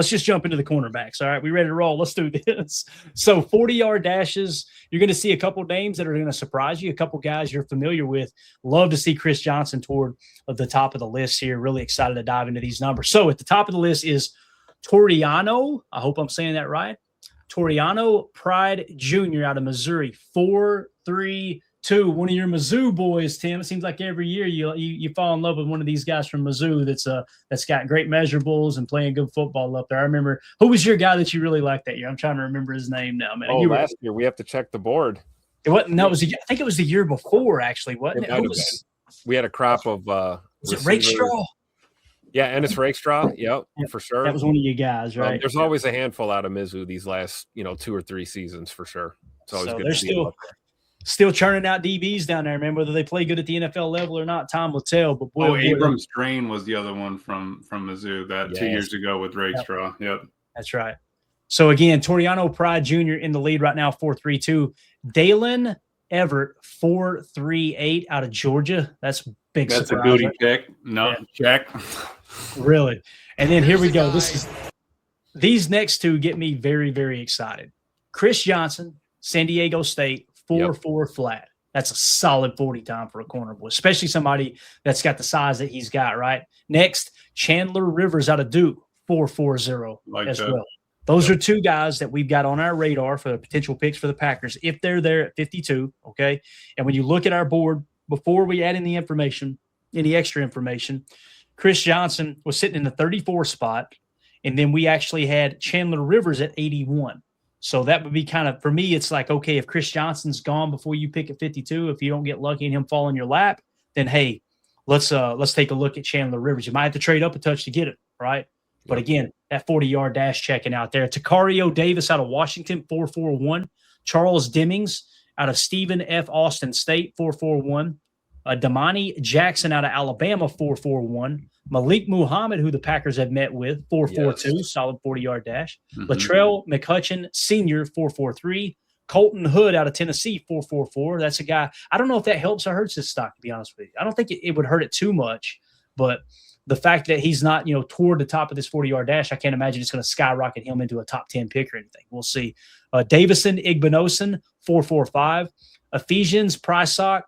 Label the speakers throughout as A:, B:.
A: let's just jump into the cornerbacks. All right, we ready to roll? Let's do this. So 40-yard dashes. You're going to see a couple names that are going to surprise you. A couple guys you're familiar with. Love to see Chris Johnson toward the top of the list here. Really excited to dive into these numbers. So at the top of the list is Toriano. I hope I'm saying that right. Toriano Pride Jr. out of Missouri. 4.32. One of your Mizzou boys, Tim. It seems like every year you fall in love with one of these guys from Mizzou that's got great measurables and playing good football up there. I remember, who was your guy that you really liked that year? I'm trying to remember his name now, man.
B: Last year we have to check the board.
A: It wasn't. No, I think it was the year before, actually, wasn't it?
B: We had a crop of
A: was it Rakestraw?
B: Yeah, and it's Rakestraw. Yep, for sure.
A: That was one of you guys, right?
B: There's always a handful out of Mizzou these last 2 or 3 seasons for sure. It's always good to see them up there.
A: Still churning out DBs down there, man. Whether they play good at the NFL level or not, time will tell. But boy,
C: Abrams Drain was the other one from Mizzou that 2 years ago with Rakestraw. Yep,
A: that's right. So again, Toriano Pride Jr. in the lead right now, 4.32. Daylen Everette, 4.38 out of Georgia. That's big.
C: That's
A: surprise,
C: a booty pick. No, check.
A: Really. And then here we go. These next two get me very, very excited. Chris Johnson, San Diego State. 4.4 flat. That's a solid 40 time for a corner boy, especially somebody that's got the size that he's got, right? Next, Chandler Rivers out of Duke, 4.40 as well. Those are two guys that we've got on our radar for the potential picks for the Packers if they're there at 52, okay? And when you look at our board, before we add in the information, any extra information, Chris Johnson was sitting in the 34 spot, and then we actually had Chandler Rivers at 81. So that would be kind of, for me, it's like, okay, if Chris Johnson's gone before you pick at 52, if you don't get lucky and him fall in your lap, then hey, let's take a look at Chandler Rivers. You might have to trade up a touch to get it, right? But again, that 40-yard dash checking out there. Takario Davis out of Washington, 4.41. Charles Demings out of Stephen F. Austin State, 4.41. Domani Jackson out of Alabama, 4.41. Malik Muhammad, who the Packers have met with, 4.42, solid 40-yard dash. Latrell McCutcheon Sr., 4.43. Colton Hood out of Tennessee, 4.44. That's a guy. I don't know if that helps or hurts his stock, to be honest with you. I don't think it would hurt it too much, but the fact that he's not, toward the top of this 40-yard dash, I can't imagine it's going to skyrocket him into a top 10 pick or anything. We'll see. Davison Igbinosun, 4.45. Ephesians Prysock,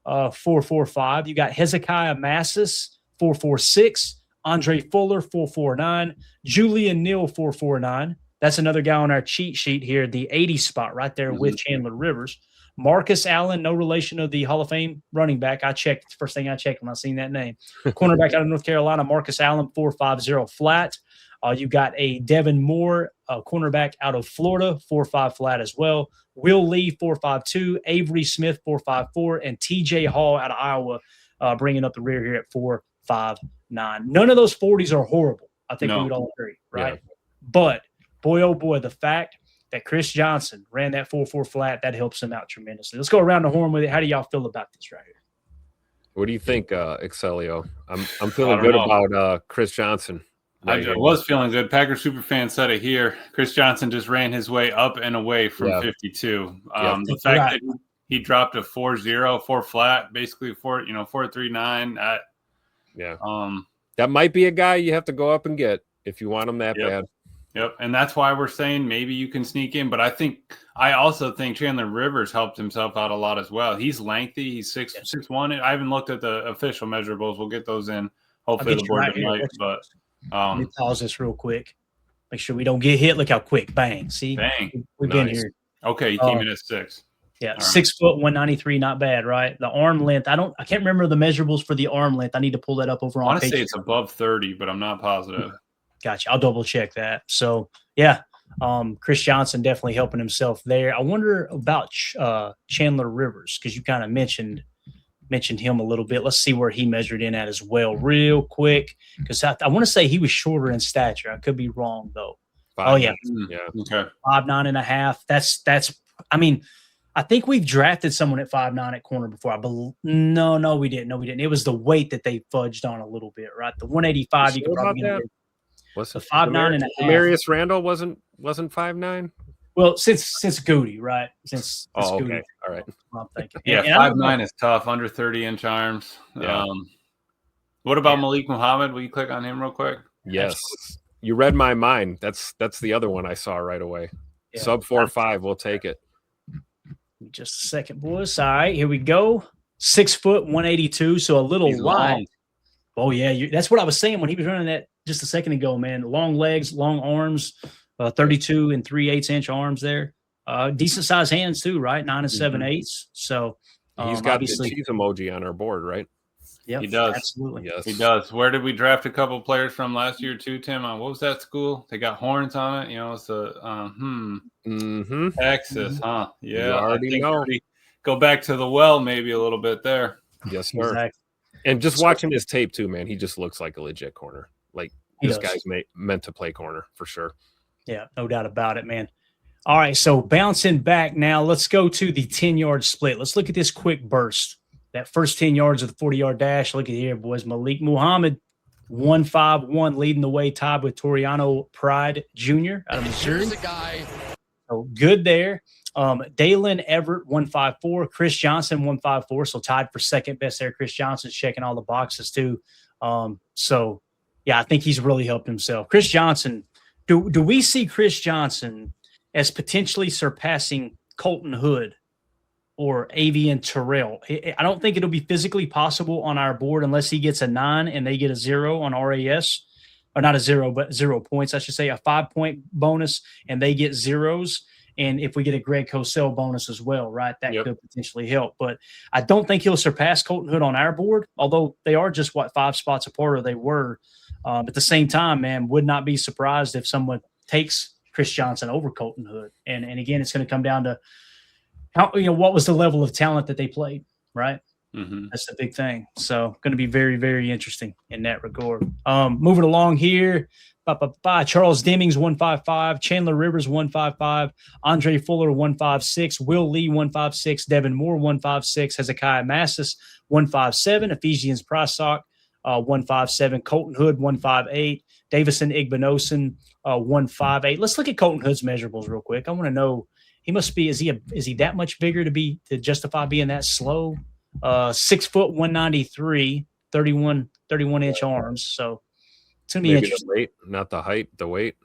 A: 4.45. You got Hezekiah Massis, 4.46. Andre Fuller, 4.49. Julian Neal, 4.49. That's another guy on our cheat sheet here, the 80 spot right there with Chandler Rivers. Marcus Allen, no relation of the Hall of Fame running back. I checked. It's the first thing I checked when I seen that name. Cornerback out of North Carolina, Marcus Allen, 4.50 flat. You got a Devin Moore, cornerback out of Florida, 4.5 flat as well. Will Lee, 4.52. Avery Smith, 4.54. And TJ Hall out of Iowa, bringing up the rear here at 4.59. None of those 40s are horrible. I think we would all agree, right? Yeah. But, boy, oh boy, the fact that Chris Johnson ran that 4.4 flat, that helps him out tremendously. Let's go around the horn with it. How do y'all feel about this right here?
B: What do you think, Excelio? I'm feeling good about Chris Johnson.
C: I was feeling good. Packers superfan said it here. Chris Johnson just ran his way up and away from 52. The fact that he dropped a 4.0, 4 flat, basically 4.39.
B: That might be a guy you have to go up and get if you want him that bad.
C: Yep, and that's why we're saying maybe you can sneak in. But I also think Chandler Rivers helped himself out a lot as well. He's lengthy. He's 6'1". I haven't looked at the official measurables. We'll get those in. Hopefully the board tonight. But
A: let me pause this real quick. Make sure we don't get hit. Look how quick. Bang. See?
C: Bang.
A: We've been here.
C: Okay, you came in at 6.
A: Yeah, 6 foot, 193, not bad, right? The arm length, I can't remember the measurables for the arm length. I need to pull that up over on.
C: I want to say it's above 30, but I'm not positive.
A: Gotcha. I'll double check that. So Chris Johnson definitely helping himself there. I wonder about Chandler Rivers, because you kind of mentioned him a little bit. Let's see where he measured in at as well, real quick, because I want to say he was shorter in stature. I could be wrong though.
B: 5'9".
C: Okay.
A: 5'9.5". That's. I mean, I think we've drafted someone at 5'9" at corner before. No, we didn't. It was the weight that they fudged on a little bit, right? The 185. You could probably get
B: What's
A: the 5'9.5".
B: Demarius Randall wasn't 5'9".
A: Well, since Goody, right? Since Goody.
B: Okay, all right.
A: I'm thinking.
C: Yeah, 5'9" is tough. Under 30-inch arms.
B: Yeah.
C: What about Malik Muhammad? Will you click on him real quick?
B: Yes. You read my mind. That's the other one I saw right away. Yeah. Sub 4.5, we'll take it.
A: Just a second, boys. All right, here we go. 6 foot, 182, so a little light. Oh, yeah, that's what I was saying when he was running that just a second ago, man. Long legs, long arms, 32 and 3/8 inch arms there. Decent sized hands too, right? 9 and 7/8. So
B: he's got the cheese emoji on our board, right?
A: Yeah,
C: he does.
A: Absolutely.
C: Yes, he does. Where did we draft a couple players from last year too, Tim? What was that school? They got horns on it. You know, it's a Texas, huh? Yeah, I think go back to the well maybe a little bit there.
B: Yes, sir. Exactly. And just watching his tape too, man, he just looks like a legit corner. Like this guy's meant to play corner for sure.
A: Yeah, no doubt about it, man. All right, so bouncing back now, let's go to the 10-yard split. Let's look at this quick burst. That first 10 yards of the 40-yard dash. Look at here, boys. Malik Muhammad, 151, leading the way, tied with Toriano Pride Jr. out of Missouri.
D: Here's a guy.
A: So good there. Daylen Everette, 154. Chris Johnson, 154. So tied for second best there. Chris Johnson's checking all the boxes too. So, yeah, I think he's really helped himself. Chris Johnson, do we see Chris Johnson as potentially surpassing Colton Hood or Avian Terrell? I don't think it'll be physically possible on our board unless he gets a 9 and they get a 0 on RAS. Or not a 0, but 0 points. I should say a 5-point bonus and they get zeros. And if we get a Greg Cosell bonus as well, right, that could potentially help. But I don't think he'll surpass Colton Hood on our board, although they are just, 5 spots apart, or they were. At the same time, man, would not be surprised if someone takes Chris Johnson over Colton Hood. And again, it's going to come down to how, what was the level of talent that they played, right?
C: Mm-hmm.
A: That's the big thing. So going to be very, very interesting in that regard. Moving along here. Charles Demings, 155. Chandler Rivers, 155. Andre Fuller, 156. Will Lee, 156. Devin Moore, 156. Hezekiah Massis, 157. Ephesians Prysock, 157. Colton Hood, 158. Davison Igbinosun, 158. Let's look at Colton Hood's measurables real quick. I want to know, he must be, is he that much bigger to justify being that slow? 6 foot, 193, 31 inch arms. So it's going to be interesting.
B: The weight, not the height, the weight.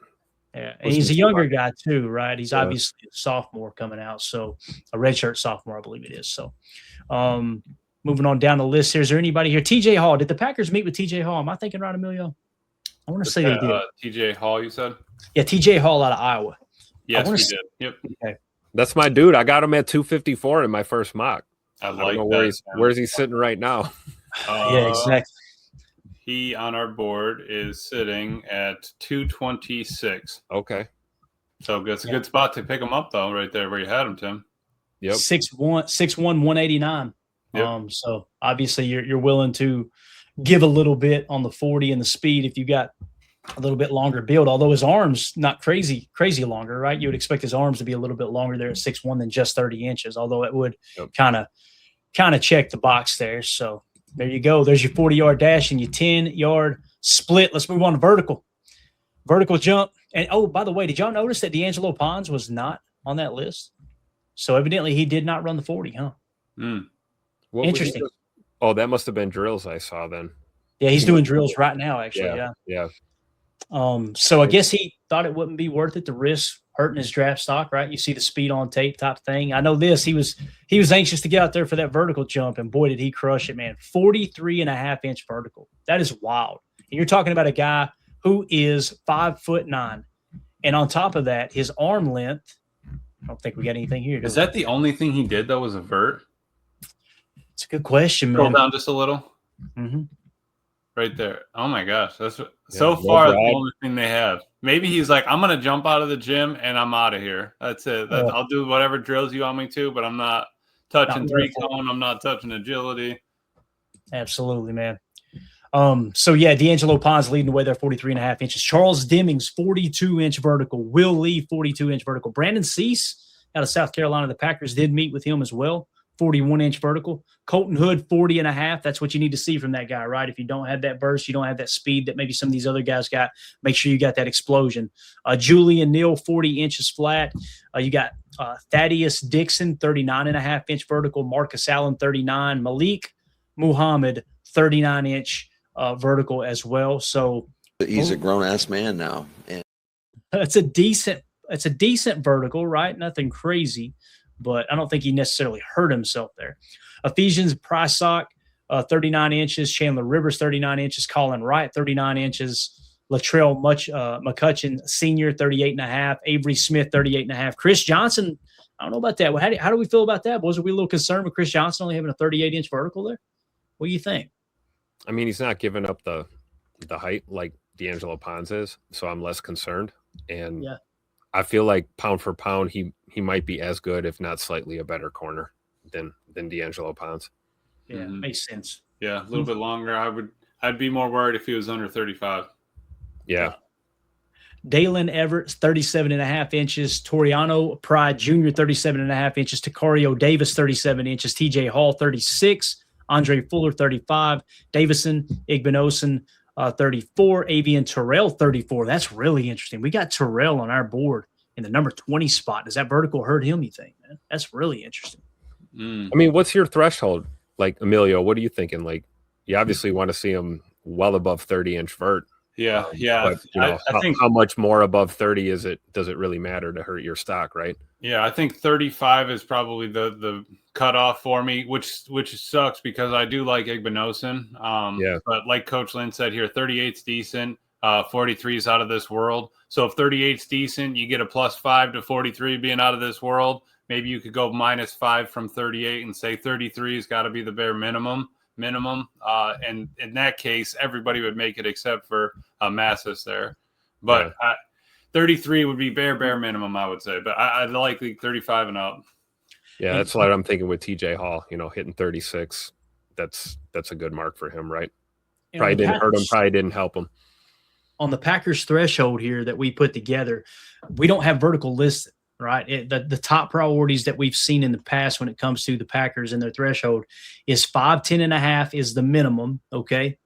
A: Yeah. And he's a younger guy too, right? He's obviously a sophomore coming out. So a redshirt sophomore, I believe it is. So moving on down the list here. Is there anybody here? TJ Hall. Did the Packers meet with TJ Hall? Am I thinking right, Emilio? I want to say they did.
C: TJ Hall, you said?
A: Yeah, TJ Hall out of Iowa.
C: Yes, we did. Yep.
A: Okay.
B: That's my dude. I got him at 254 in my first mock.
C: I
B: don't know where's he sitting right now.
A: Yeah, exactly.
C: He on our board is sitting at 226.
B: Okay.
C: So it's a good spot to pick him up, though, right there where you had him, Tim.
A: Yep. 6'1", 189.
C: Yep.
A: So obviously you're willing to give a little bit on the 40 and the speed if you got a little bit longer build, although his arms not crazy longer, right? You would expect his arms to be a little bit longer there at 6'1" than just 30 inches, although it would kind of check the box there. So there you go. There's your 40-yard dash and your 10-yard split. Let's move on to vertical jump. And by the way, did y'all notice that D'Angelo Pons was not on that list? So evidently he did not run the 40, huh? Interesting.
B: That must have been drills I saw then.
A: Yeah, he's doing drills right now, actually.
B: Yeah.
A: So I guess he thought it wouldn't be worth it to risk hurting his draft stock, right? You see the speed on tape type thing. I know this. He was anxious to get out there for that vertical jump, and boy, did he crush it, man. 43.5-inch vertical. That is wild. And you're talking about a guy who is 5'9", and on top of that, his arm length. I don't think we got anything here.
C: Is that the only thing he did though? Was a vert?
A: It's a good question, man.
C: Scroll down just a little.
A: Mm-hmm.
C: Right there. Oh my gosh, that's so far the only thing they have. Maybe he's like, I'm gonna jump out of the gym and I'm out of here. That's it. I'll do whatever drills you want me to, but I'm not touching three-cone. I'm not touching agility.
A: Absolutely, man. So yeah, D'Angelo Pons leading the way there, 43.5 inches. Charles Demings, 42-inch vertical. Will Lee, 42-inch vertical. Brandon Cease out of South Carolina. The Packers did meet with him as well. 41-inch vertical. Colton Hood, 40.5. That's what you need to see from that guy, right? If you don't have that burst, you don't have that speed that maybe some of these other guys got, make sure you got that explosion. Julian Neal, 40 inches flat. You got Thaddeus Dixon, 39.5-inch vertical. Marcus Allen, 39. Malik Muhammad, 39-inch vertical as well. So
D: He's a grown-ass man now. And
A: it's a decent vertical, right? Nothing crazy, but I don't think he necessarily hurt himself there. Ephesians Prysock, 39 inches. Chandler Rivers, 39 inches. Colin Wright, 39 inches. Latrell McCutcheon Sr., 38.5. Avery Smith, 38.5. Chris Johnson, I don't know about that. How do we feel about that, boys? Are we a little concerned with Chris Johnson only having a 38-inch vertical there? What do you think?
B: I mean, he's not giving up the height like D'Angelo Pons is, so I'm less concerned. And
A: yeah.
B: I feel like pound for pound, he might be as good, if not slightly a better corner than D'Angelo Pons.
A: Yeah, makes sense.
C: Yeah, a little bit longer. I'd be more worried if he was under 35.
B: Yeah.
A: Daylen Everette, 37.5 inches. Toriano Pride Jr., 37.5 inches. Takario Davis, 37 inches. TJ Hall, 36. Andre Fuller, 35. Davison Igbinosun, 34. Avian Terrell, 34. That's really interesting. We got Terrell on our board in the number 20 spot. Does that vertical hurt him, you think, man? That's really interesting.
B: I mean, what's your threshold? Like, Emilio, what are you thinking? Like, you obviously want to see him well above 30-inch vert.
C: Yeah.
B: But, I think how much more above 30 is it? Does it really matter to hurt your stock, right?
C: Yeah, I think 35 is probably the cutoff for me, which sucks because I do like Igbinosun. But like Coach Lynn said here, 38's decent. 43 is out of this world. So if 38's decent, you get a +5 to 43 being out of this world. Maybe you could go -5 from 38 and say 33 has got to be the bare minimum. And in that case, everybody would make it except for Massis there. But 33 would be bare minimum, I would say. But I'd like 35 and up.
B: Yeah, that's what I'm thinking with TJ Hall. Hitting 36, that's a good mark for him, right? Probably didn't hurt him, probably didn't help him.
A: On the Packers threshold here that we put together, we don't have vertical listed. Right. The top priorities that we've seen in the past when it comes to the Packers and their threshold is 5'10.5" is the minimum. Okay.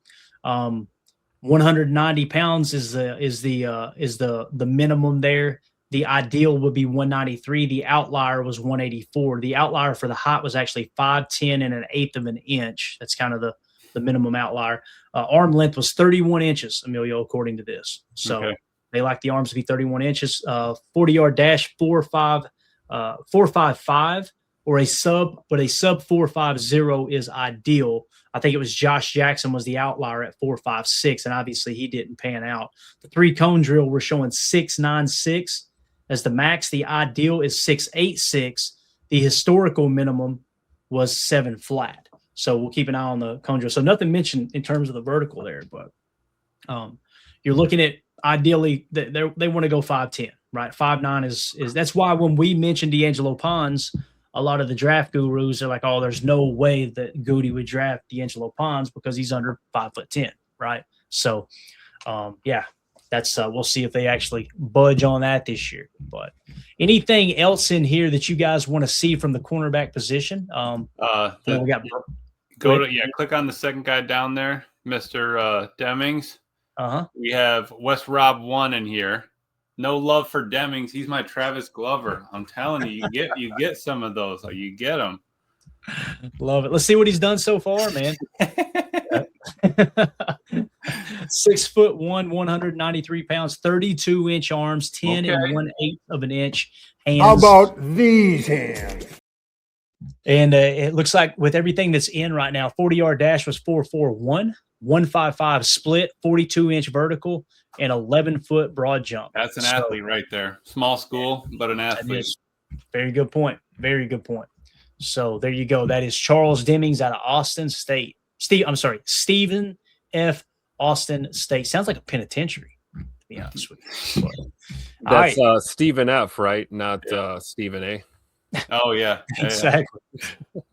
A: 190 pounds is the minimum there. The ideal would be 193. The outlier was 184. The outlier for the height was actually 5'10" and 1/8 of an inch. That's kind of the minimum outlier. Arm length was 31 inches, Emilio, according to this. So okay. They like the arms to be 31 inches, 40-yard dash, 4.55 or a sub 4.50 is ideal. I think it was Josh Jackson was the outlier at 4.56, and obviously he didn't pan out. The 3-cone drill, we're showing 6.96 as the max. The ideal is 6.86. The historical minimum was 7 flat. So we'll keep an eye on the cone drill. So nothing mentioned in terms of the vertical there, but you're looking at ideally they want to go 5'10", right? 5'9" is that's why when we mentioned D'Angelo Pons, a lot of the draft gurus are like, oh, there's no way that Goody would draft D'Angelo Pons because he's under 5'10", right? So that's we'll see if they actually budge on that this year. But anything else in here that you guys want to see from the cornerback position? We got
C: click on the second guy down there, Mr. Demings.
A: Uh-huh.
C: We have West Rob 1 in here. No love for Demings. He's my Travis Glover. I'm telling you, you get some of those. You get them.
A: Love it. Let's see what he's done so far, man. 6'1", 193 pounds, 32-inch arms, 10 and 1/8 of an inch hands.
E: How about these hands?
A: And it looks like with everything that's in right now, 40-yard dash was 4.41. 155 split, 42-inch vertical, and 11-foot broad jump.
C: That's an athlete right there. Small school, but an athlete.
A: Very good point. Very good point. So there you go. That is Charles Demings out of Austin State. Stephen F. Austin State. Sounds like a penitentiary, to be honest with you.
B: That's right. Stephen F., right? Not Stephen A.
C: Oh, yeah.
A: Exactly.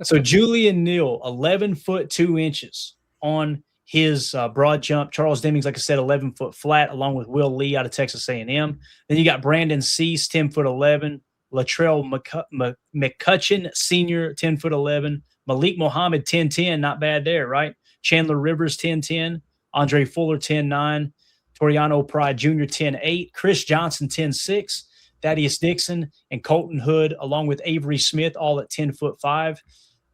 A: So Julian Neal, 11 foot 2 inches on his broad jump. Charles Demings, like I said, 11 foot flat, along with Will Lee out of Texas A&M. Then you got Brandon Cease, 10 foot 11. Latrell McCutcheon, senior, 10 foot 11. Malik Muhammad, 10'10", not bad there, right? Chandler Rivers, 10'10". Andre Fuller, 10'9". Toriano Pride Jr., 10'8". Chris Johnson, 10'6". Thaddeus Dixon and Colton Hood, along with Avery Smith, all at 10'5".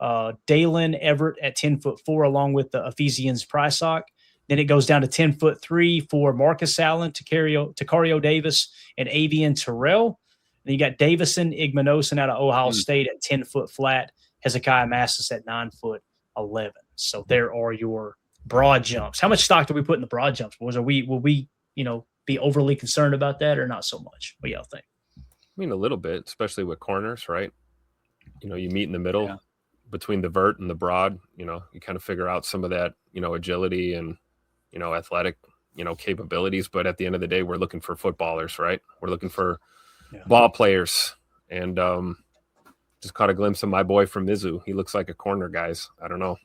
A: Daylen Everette at 10'4", along with the Ephesians Prysock. Then it goes down to 10'3" for Marcus Allen, Takario Davis, and Avian Terrell. Then you got Davison Igmanosin out of Ohio State at 10 foot flat. Hezekiah Massis at 9'11". So there are your broad jumps. How much stock do we put in the broad jumps? Will we be overly concerned about that or not so much? What do y'all think?
B: I mean, a little bit, especially with corners, right? You meet in the middle between the vert and the broad. You kind of figure out some of that, agility and, athletic, capabilities. But at the end of the day, we're looking for footballers, right? We're looking for ball players. And just caught a glimpse of my boy from Mizzou. He looks like a corner, guys. I don't know.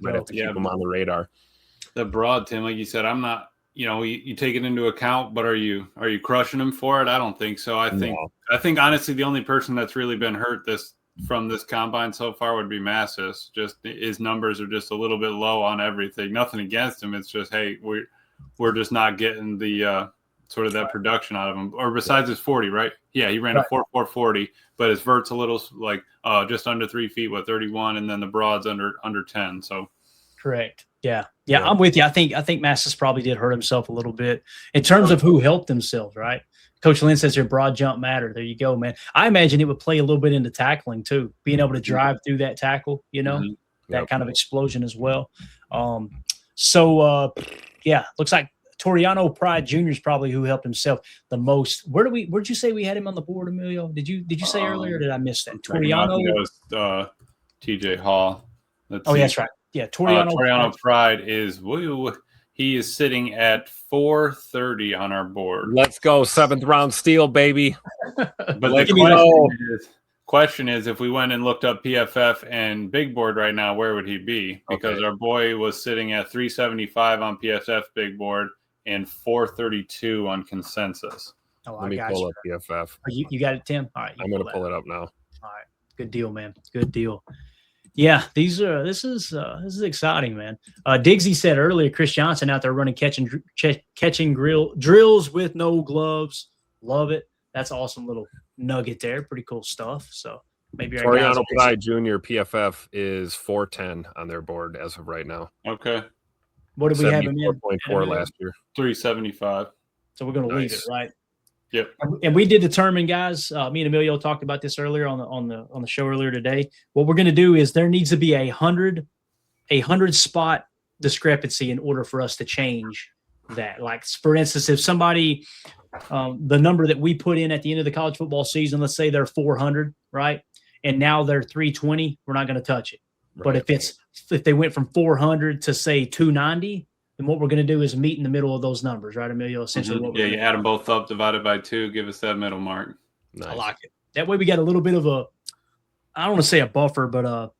B: Might have to keep him on the radar.
C: The broad, Tim, like you said, I'm not. You take it into account, but are you crushing him for it? I don't think so. I think honestly, the only person that's really been hurt from this combine so far would be Massis. Just his numbers are just a little bit low on everything. Nothing against him. It's just, hey, we're just not getting the sort of that production out of him. Or besides his 40, right? Yeah, he ran a 4.40, but his vert's a little like just under 3 feet, 31, and then the broad's under 10. So
A: correct. Yeah, I'm with you. I think Massis probably did hurt himself a little bit in terms of who helped themselves, right? Coach Lynn says your broad jump matter. There you go, man. I imagine it would play a little bit into tackling too, being able to drive through that tackle, that kind of explosion as well. Looks like Toriano Pride Jr. is probably who helped himself the most. Where'd you say we had him on the board, Emilio? Did you say earlier or did I miss that? Toriano?
C: That was TJ Hall.
A: That's right. Yeah,
C: Toriano Pride he is sitting at 430 on our board.
B: Let's go, 7th round steal, baby.
C: But the question is, if we went and looked up PFF and Big Board right now, where would he be? Because our boy was sitting at 375 on PFF Big Board and 432 on consensus.
B: Let me pull up PFF.
A: You got it, Tim? All right.
B: I'm going to pull it up now.
A: All right. Good deal, man. Good deal. Yeah, this is exciting, man. Diggsy said earlier, Chris Johnson out there running catching drills with no gloves. Love it. That's awesome little nugget there. Pretty cool stuff. So maybe
B: Toriano Pride Jr. PFF is 410 on their board as of right now.
C: Okay.
A: What did we have him in?
B: 4.4 last year.
C: 375.
A: So we're going to leave it, right?
C: Yep.
A: And we did determine, guys. Me and Emilio talked about this earlier on the show earlier today. What we're going to do is there needs to be a 100 spot discrepancy in order for us to change that. Like, for instance, if somebody the number that we put in at the end of the college football season, let's say they're 400, right, and now they're 320, we're not going to touch it. Right. But if they went from 400 to say 290. And what we're going to do is meet in the middle of those numbers, right, Emilio? Essentially,
C: you add them both up, divided by 2, give us that middle mark.
B: Nice.
A: I like it. That way we got a little bit of I don't want to say a buffer, but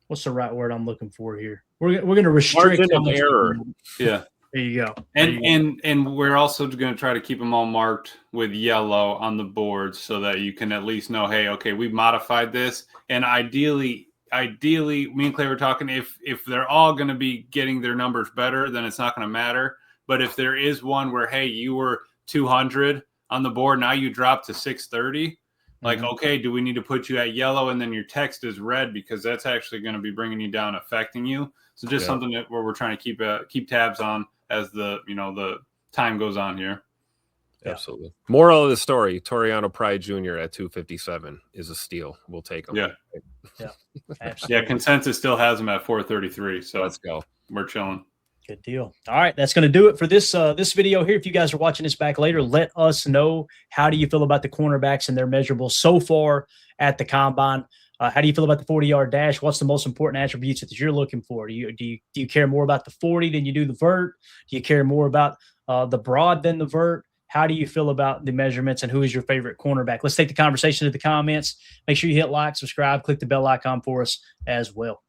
A: what's the right word I'm looking for here? We're going to restrict
B: margin of error.
C: Yeah.
A: There you go.
C: And we're also going to try to keep them all marked with yellow on the board so that you can at least know, hey, okay, we modified this. And ideally, me and Clay were talking, if they're all going to be getting their numbers better, then it's not going to matter. But if there is one where, hey, you were 200 on the board, now you drop to 630, like, okay, do we need to put you at yellow and then your text is red because that's actually going to be bringing you down, affecting you. So just something where we're trying to keep tabs on as the time goes on here.
B: Absolutely. Moral of the story, Toriano Pride Jr. at 257 is a steal. We'll take him.
A: Yeah. Absolutely.
C: Yeah, consensus still has him at 433. So
B: let's go.
C: We're chilling.
A: Good deal. All right, that's going to do it for this video here. If you guys are watching this back later, let us know, how do you feel about the cornerbacks and their measurables so far at the combine? How do you feel about the 40-yard dash? What's the most important attributes that you're looking for? Do you care more about the 40 than you do the vert? Do you care more about the broad than the vert? How do you feel about the measurements, and who is your favorite cornerback? Let's take the conversation to the comments. Make sure you hit like, subscribe, click the bell icon for us as well.